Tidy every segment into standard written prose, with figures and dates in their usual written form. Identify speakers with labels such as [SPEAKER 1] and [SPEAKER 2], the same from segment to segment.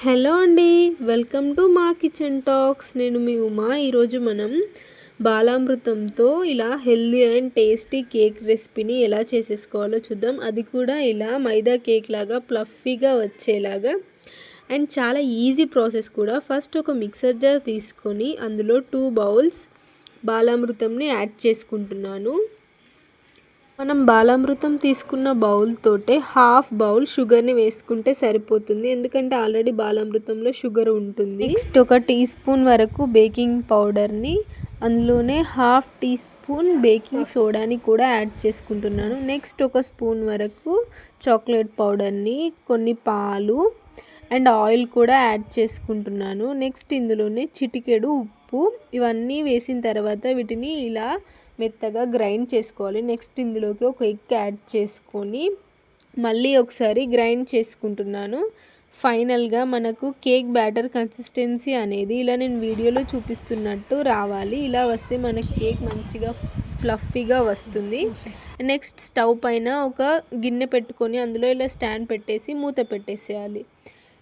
[SPEAKER 1] Hello అండి, welcome to మా kitchen talks. నేను మీ ఉమా. ఈరోజు మనం బాలామృతంతో ఇలా హెల్దీ అండ్ టేస్టీ కేక్ రెసిపీని ఎలా చేసేసుకోవాలో చూద్దాం. అది కూడా ఇలా మైదా కేక్ లాగా ప్లఫీగా వచ్చేలాగా అండ్ చాలా ఈజీ ప్రాసెస్ కూడా. ఫస్ట్ ఒక మిక్సర్ జార్ తీసుకొని అందులో 2 బౌల్స్ బాలామృతంని యాడ్ చేసుకుంటున్నాను. మనం బాలామృతం తీసుకున్న బౌల్ తోటే హాఫ్ బౌల్ షుగర్ని వేసుకుంటే సరిపోతుంది, ఎందుకంటే ఆల్రెడీ బాలామృతంలో షుగర్ ఉంటుంది. నెక్స్ట్ ఒక టీ స్పూన్ వరకు బేకింగ్ పౌడర్ని, అందులోనే హాఫ్ టీ స్పూన్ బేకింగ్ సోడాని కూడా యాడ్ చేసుకుంటున్నాను. నెక్స్ట్ ఒక స్పూన్ వరకు చాక్లెట్ పౌడర్ని, కొన్ని పాలు అండ్ ఆయిల్ కూడా యాడ్ చేసుకుంటున్నాను. నెక్స్ట్ ఇందులోనే చిటికెడు ఉప్పు, ఇవన్నీ వేసిన తర్వాత వీటిని ఇలా మెత్తగా గ్రైండ్ చేసుకోవాలి. నెక్స్ట్ ఇందులోకి ఒక ఎగ్ యాడ్ చేసుకొని మళ్ళీ ఒకసారి గ్రైండ్ చేసుకుంటున్నాను. ఫైనల్గా మనకు కేక్ బ్యాటర్ కన్సిస్టెన్సీ అనేది ఇలా నేను వీడియోలో చూపిస్తున్నట్టు రావాలి. ఇలా వస్తే మన కేక్ మంచిగా ఫ్లఫీగా వస్తుంది. నెక్స్ట్ స్టవ్ పైన ఒక గిన్నె పెట్టుకొని అందులో ఇలా స్టాండ్ పెట్టేసి మూత పెట్టేసేయాలి.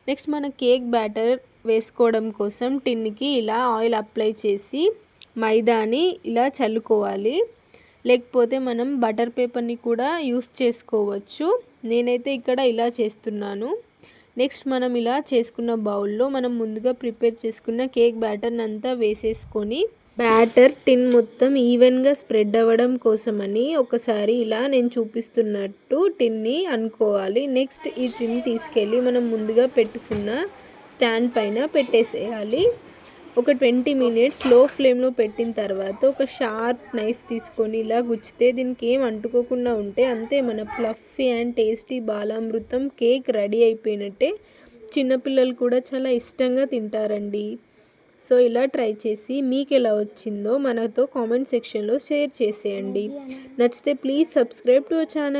[SPEAKER 1] నెక్స్ట్ మన కేక్ బ్యాటర్ వేసుకోవడం కోసం టిన్కి ఇలా ఆయిల్ అప్లై చేసి మైదాని ఇలా చల్లుకోవాలి. లేకపోతే మనం బటర్ పేపర్ని కూడా యూస్ చేసుకోవచ్చు. నేనైతే ఇక్కడ ఇలా చేస్తున్నాను. నెక్స్ట్ మనం ఇలా చేసుకున్న బౌల్లో మనం ముందుగా ప్రిపేర్ చేసుకున్న కేక్ బ్యాటర్ని అంతా వేసేసుకొని బ్యాటర్ టిన్ మొత్తం ఈవెన్గా స్ప్రెడ్ అవ్వడం కోసమని ఒకసారి ఇలా నేను చూపిస్తున్నట్టు టిన్ని అనుకోవాలి. నెక్స్ట్ ఈ టిన్ తీసుకెళ్ళి మనం ముందుగా పెట్టుకున్న స్టాండ్ పైన పెట్టేసేయాలి. ఒక 20 మినిట్స్ లో ఫ్లేమ్లో పెట్టిన తర్వాత ఒక షార్ప్ నైఫ్ తీసుకొని ఇలా గుచ్చితే దీనికి ఏం అంటుకోకుండా ఉంటే అంతే, మన fluffy and tasty Balamrutham cake ready అయిపోయినట్టే. చిన్నపిల్లలు కూడా చాలా ఇష్టంగా తింటారండి. సో ఇలా ట్రై చేసి మీకు ఎలా వచ్చిందో మనతో కామెంట్ సెక్షన్లో షేర్ చేసేయండి. నచ్చితే please subscribe to our channel.